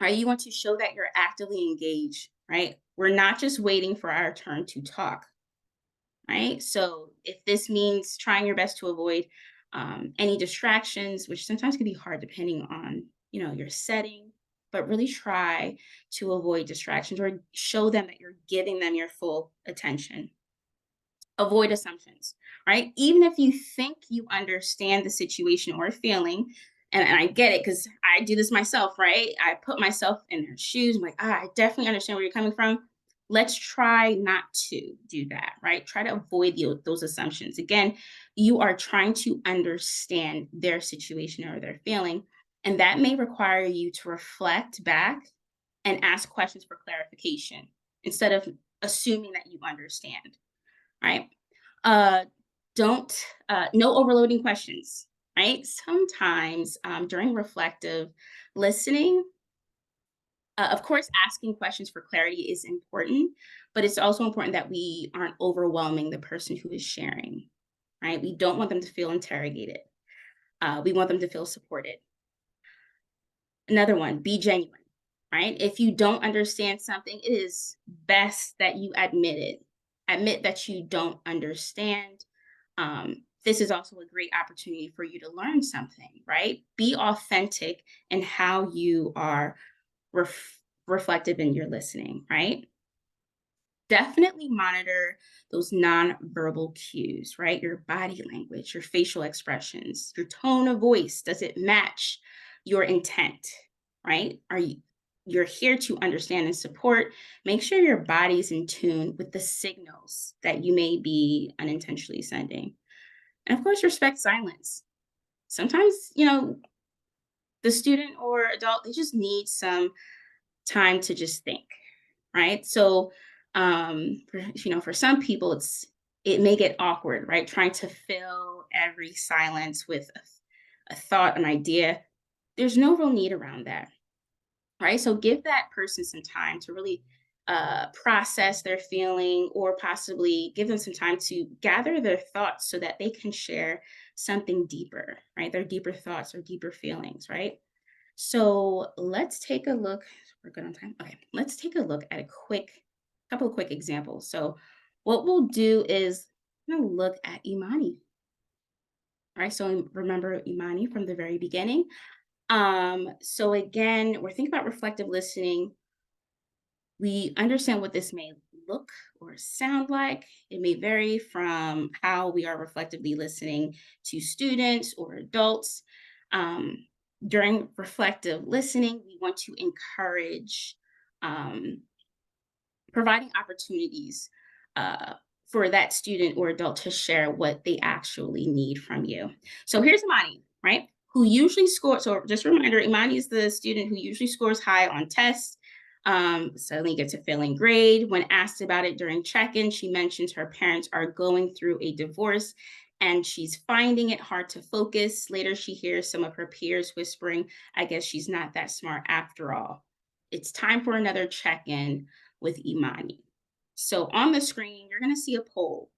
right? You want to show that you're actively engaged, right? We're not just waiting for our turn to talk, right? So if this means trying your best to avoid any distractions, which sometimes can be hard depending on your setting, but really try to avoid distractions or show them that you're giving them your full attention. Avoid assumptions, right? Even if you think you understand the situation or feeling, and I get it because I do this myself, right? I put myself in their shoes. I'm like, I definitely understand where you're coming from. let's try not to do that, right? Try to avoid those assumptions. Again, you are trying to understand their situation or their feeling, and that may require you to reflect back and ask questions for clarification instead of assuming that you understand, right? Uh, don't no overloading questions, right? Sometimes during reflective listening, of course, asking questions for clarity is important, but it's also important that we aren't overwhelming the person who is sharing, right? We don't want them to feel interrogated. We want them to feel supported. Another one, be genuine, right? If you don't understand something, it is best that you admit it. Admit that you don't understand. This is also a great opportunity for you to learn something, right? Be authentic in how you are reflective in your listening, right? Definitely monitor those nonverbal cues, right? Your body language, your facial expressions, your tone of voice. Does it match your intent, right? You're here to understand and support. Make sure your body's in tune with the signals that you may be unintentionally sending. And of course, respect silence. Sometimes, the student or adult, they just need some time to just think, right? So, for some people, it may get awkward, right? Trying to fill every silence with a thought, an idea. There's no real need around that, right? So give that person some time to really process their feeling, or possibly give them some time to gather their thoughts so that they can share something deeper, right? Their deeper thoughts or deeper feelings, right? So let's take a look. We're good on time. Okay, let's take a look at a couple of quick examples. So what we'll do is look at Imani. All right, so remember Imani from the very beginning. So again, we're thinking about reflective listening. We understand what this may look or sound like. It may vary from how we are reflectively listening to students or adults. Um, During reflective listening, we want to encourage um, providing opportunities uh, for that student or adult to share what they actually need from you. So here's Imani, right? Who usually scores, so just a reminder, Imani is the student who usually scores high on tests, suddenly gets a failing grade. When asked about it during check-in, she mentions her parents are going through a divorce and she's finding it hard to focus. Later, she hears some of her peers whispering, I guess she's not that smart after all. It's time for another check-in with Imani. So on the screen, you're going to see a poll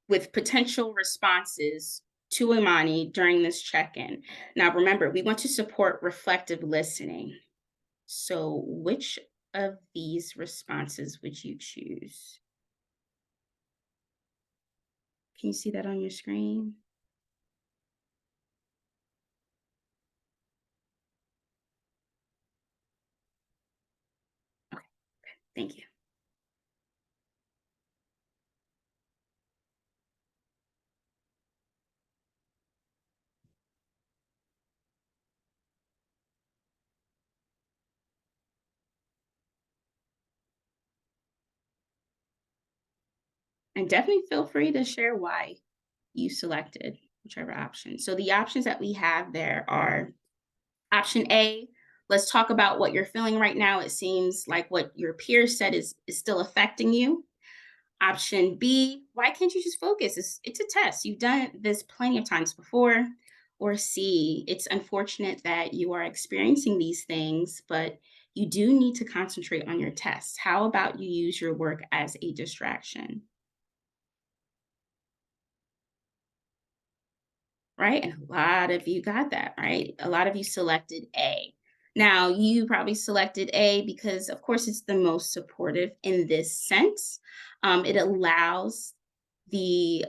with potential responses to Imani during this check-in. Now, remember, we want to support reflective listening. So which of these responses would you choose? Can you see that on your screen? Okay, thank you. And definitely feel free to share why you selected whichever option. So the options that we have there are option A, let's talk about what you're feeling right now. It seems like what your peers said is still affecting you. Option B, why can't you just focus? It's a test. You've done this plenty of times before. Or C, it's unfortunate that you are experiencing these things, but you do need to concentrate on your test. How about you use your work as a distraction? Right? And a lot of you got that, right? A lot of you selected A. Now, you probably selected A because, of course, it's the most supportive in this sense. It allows the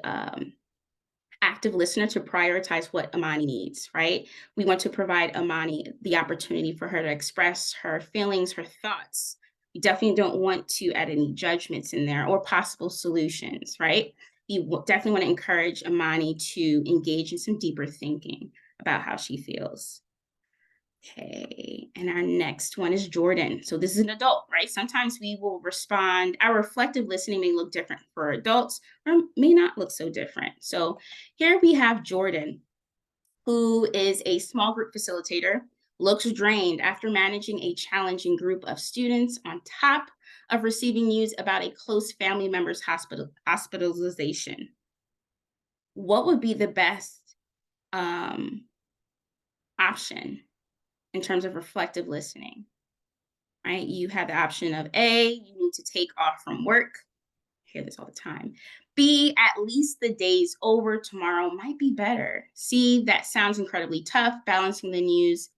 active listener to prioritize what Amani needs, right? We want to provide Amani the opportunity for her to express her feelings, her thoughts. We definitely don't want to add any judgments in there or possible solutions, right? Definitely want to encourage Amani to engage in some deeper thinking about how she feels. Okay, and our next one is Jordan. So this is an adult, right? Sometimes we will respond, our reflective listening may look different for adults or may not look so different. So here we have Jordan, who is a small group facilitator, looks drained after managing a challenging group of students on top of receiving news about a close family member's hospitalization. What would be the best um, option in terms of reflective listening? Right? You have the option of A, you need to take off from work. I hear this all the time. B, at least the day's over. Tomorrow might be better. C, that sounds incredibly tough. Balancing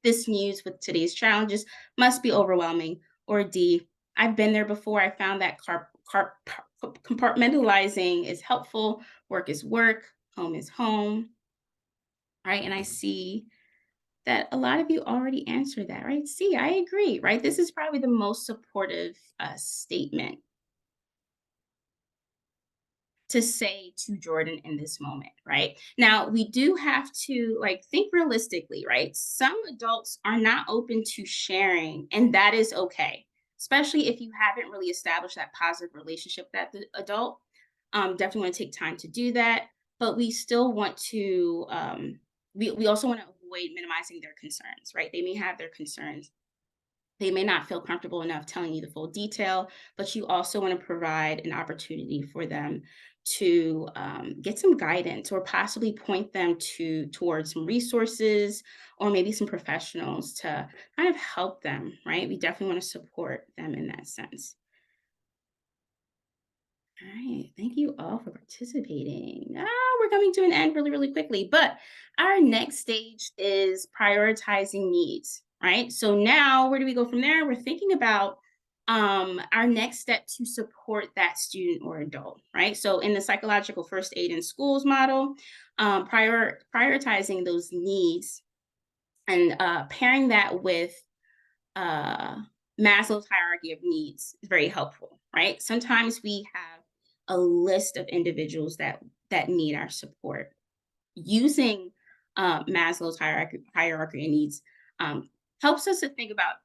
this news with today's challenges must be overwhelming. Or D, I've been there before. I found that compartmentalizing is helpful. Work is work, home is home. Right. And I see that a lot of you already answered that, right? See, I agree, right? This is probably the most supportive statement to say to Jordan in this moment, right? Now, we do have to like think realistically, right? Some adults are not open to sharing, and that is okay, especially if you haven't really established that positive relationship with that the adult. Definitely want to take time to do that, but we still want to, we also want to avoid minimizing their concerns, right? They may have their concerns, they may not feel comfortable enough telling you the full detail, but you also want to provide an opportunity for them to get some guidance or possibly point them towards some resources or maybe some professionals to kind of help them, right? We definitely want to support them in that sense. All right. Thank you all for participating. We're coming to an end really, really quickly. But our next stage is prioritizing needs, right? So now where do we go from there? We're thinking about our next step to support that student or adult, right? So in the psychological first aid in schools model, prioritizing those needs and pairing that with uh, Maslow's hierarchy of needs is very helpful, right? Sometimes we have a list of individuals that need our support. Using Maslow's hierarchy of needs helps us to think about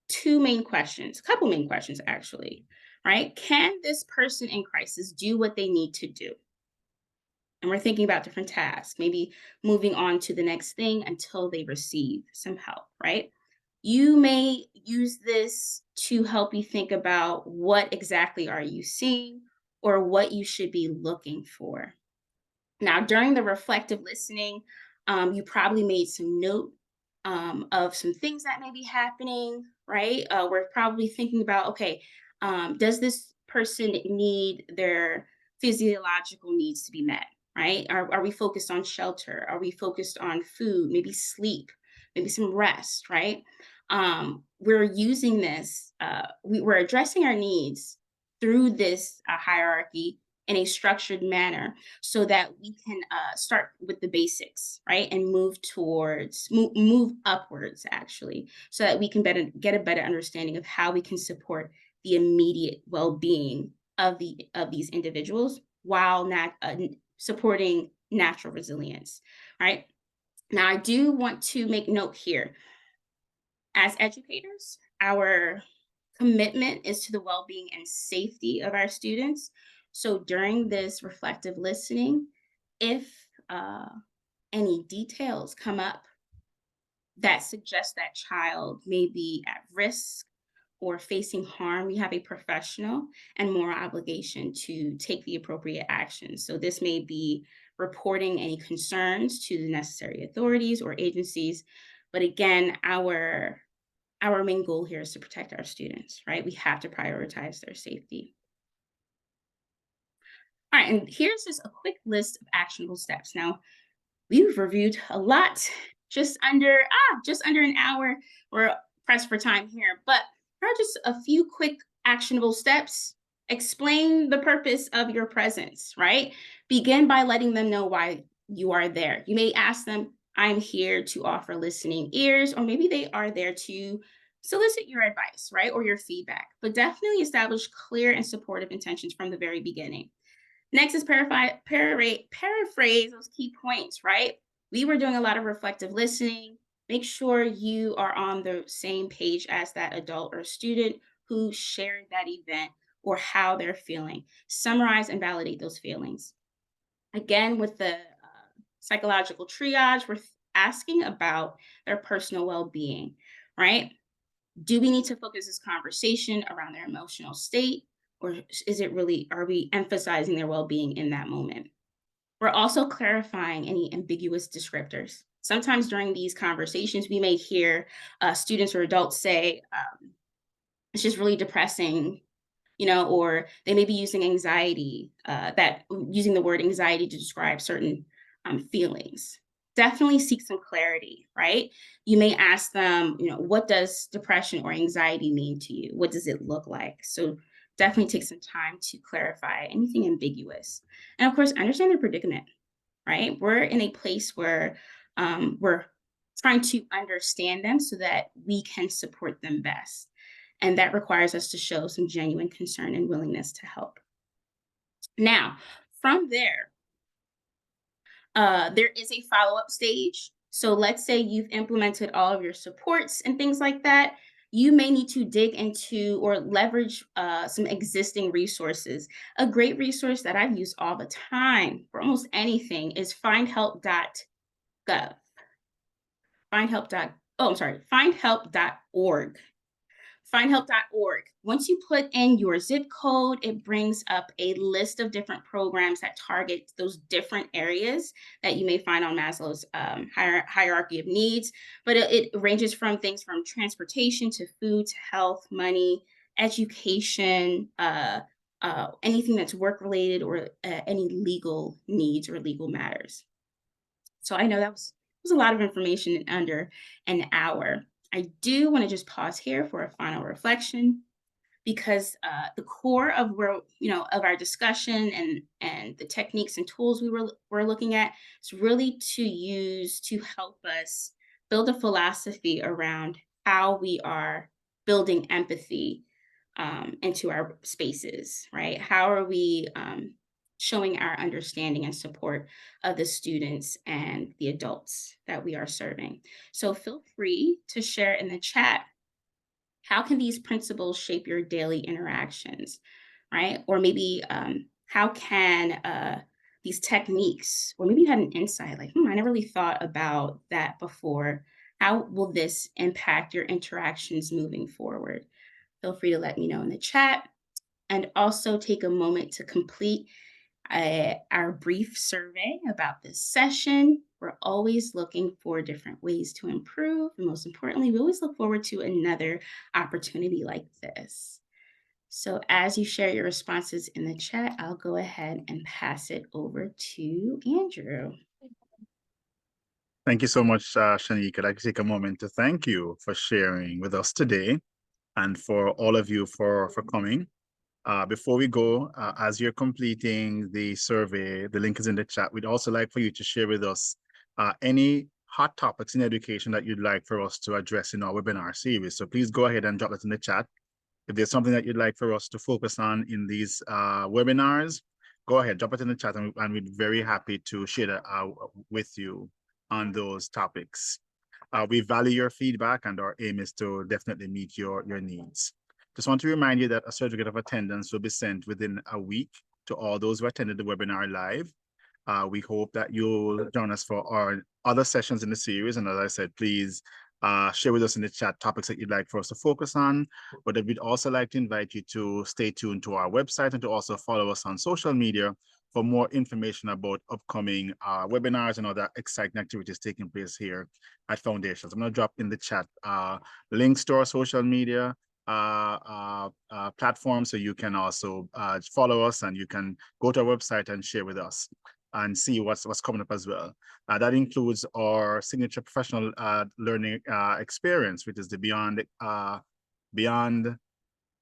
two main questions, a couple main questions actually, right? Can this person in crisis do what they need to do? And we're thinking about different tasks, maybe moving on to the next thing until they receive some help, right? You may use this to help you think about what exactly are you seeing or what you should be looking for. Now, during the reflective listening, you probably made some note of some things that may be happening, right? We're probably thinking about, okay, does this person need their physiological needs to be met, right? Are we focused on shelter? Are we focused on food, maybe sleep, maybe some rest, right? We're using this, we're addressing our needs through this hierarchy in a structured manner so that we can start with the basics, right, and move upwards actually, so that we can get a better understanding of how we can support the immediate well-being of these individuals while not supporting natural resilience, right? Now, I do want to make note here, as educators, our commitment is to the well-being and safety of our students. So during this reflective listening, if uh, any details come up that suggest that child may be at risk or facing harm, we have a professional and moral obligation to take the appropriate action. So this may be reporting any concerns to the necessary authorities or agencies. But again, our main goal here is to protect our students, right? We have to prioritize their safety. All right, and here's just a quick list of actionable steps. Now, we've reviewed a lot, just under an hour. We're pressed for time here, but here are just a few quick actionable steps. Explain the purpose of your presence, right? Begin by letting them know why you are there. You may ask them, I'm here to offer listening ears, or maybe they are there to solicit your advice, right? Or your feedback, but definitely establish clear and supportive intentions from the very beginning. Next is paraphrase those key points, right? We were doing a lot of reflective listening. Make sure you are on the same page as that adult or student who shared that event or how they're feeling. Summarize and validate those feelings. Again, with the psychological triage, we're asking about their personal well being, right? Do we need to focus this conversation around their emotional state? Or is it really, are we emphasizing their well being in that moment? We're also clarifying any ambiguous descriptors. Sometimes during these conversations, we may hear students or adults say, it's just really depressing, or they may be using anxiety, that using the word anxiety to describe certain feelings. Definitely seek some clarity, right? You may ask them, what does depression or anxiety mean to you? What does it look like? So definitely take some time to clarify anything ambiguous. And of course, understand their predicament, right? We're in a place where we're trying to understand them so that we can support them best. And that requires us to show some genuine concern and willingness to help. Now, from there is a follow up stage. So let's say you've implemented all of your supports and things like that. You may need to dig into or leverage some existing resources. A great resource that I've used all the time for almost anything is findhelp.gov. Findhelp. Oh, I'm sorry, findhelp.org. Findhelp.org. Once you put in your zip code, it brings up a list of different programs that target those different areas that you may find on Maslow's hierarchy of needs. But it ranges from things from transportation to food to health, money, education, anything that's work related or any legal needs or legal matters. So I know that was a lot of information in under an hour. I do want to just pause here for a final reflection because the core of where of our discussion and the techniques and tools we're looking at is really to use to help us build a philosophy around how we are building empathy into our spaces, right? How are we showing our understanding and support of the students and the adults that we are serving? So feel free to share in the chat, how can these principles shape your daily interactions, right? Or maybe how can these techniques, or maybe you had an insight like, I never really thought about that before. How will this impact your interactions moving forward? Feel free to let me know in the chat, and also take a moment to complete our brief survey about this session. We're always looking for different ways to improve. And most importantly, we always look forward to another opportunity like this. So as you share your responses in the chat, I'll go ahead and pass it over to Andrew. Thank you so much, Shanique. I'd like to take a moment to thank you for sharing with us today and for all of you for coming. Before we go, as you're completing the survey, the link is in the chat. We'd also like for you to share with us any hot topics in education that you'd like for us to address in our webinar series. So please go ahead and drop that in the chat. If there's something that you'd like for us to focus on in these webinars, go ahead, drop it in the chat, and we'd be very happy to share that with you on those topics. We value your feedback, and our aim is to definitely meet your needs. Just want to remind you that a certificate of attendance will be sent within a week to all those who attended the webinar live. We hope that you'll join us for our other sessions in the series. And as I said, please share with us in the chat topics that you'd like for us to focus on. But we'd also like to invite you to stay tuned to our website and to also follow us on social media for more information about upcoming webinars and other exciting activities taking place here at Foundations. I'm going to drop in the chat links to our social media platform, so you can also follow us, and you can go to our website and share with us and see what's coming up as well. That includes our signature professional learning experience, which is the Beyond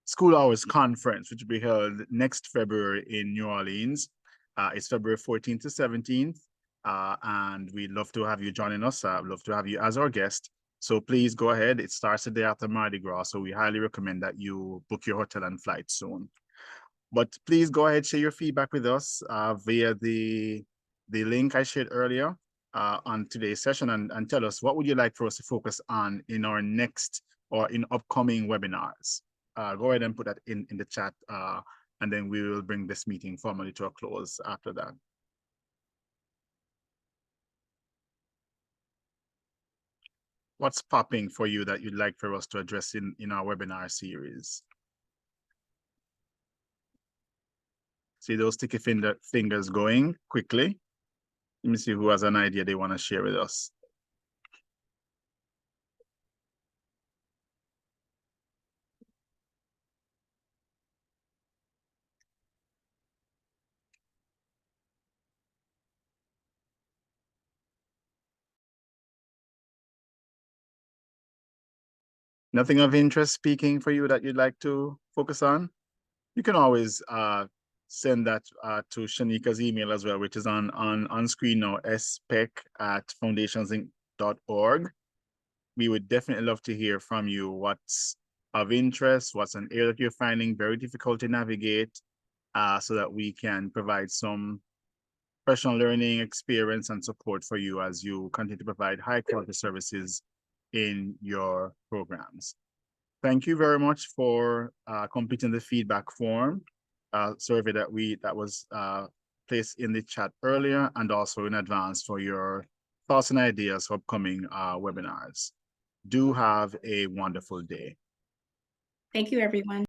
School Hours Conference, which will be held next February in New Orleans. It's February 14th to 17th, and we'd love to have you joining us. I'd love to have you as our guest. So please go ahead. It starts the day after Mardi Gras, so we highly recommend that you book your hotel and flight soon. But please go ahead, share your feedback with us via the link I shared earlier. on today's session and tell us what would you like for us to focus on in our next or in upcoming webinars. Go ahead and put that in the chat, and then we will bring this meeting formally to a close after that. What's popping for you that you'd like for us to address in our webinar series? See those sticky fingers going quickly. Let me see who has an idea they want to share with us. Nothing of interest speaking for you that you'd like to focus on? You can always send that to Shanika's email as well, which is on screen now, spec@foundationsinc.org. We would definitely love to hear from you what's of interest, what's an area that you're finding very difficult to navigate, so that we can provide some professional learning experience and support for you as you continue to provide high quality services in your programs. Thank you very much for completing the feedback form survey that was placed in the chat earlier, and also in advance for your thoughts and ideas for upcoming webinars. Do have a wonderful day. Thank you, everyone.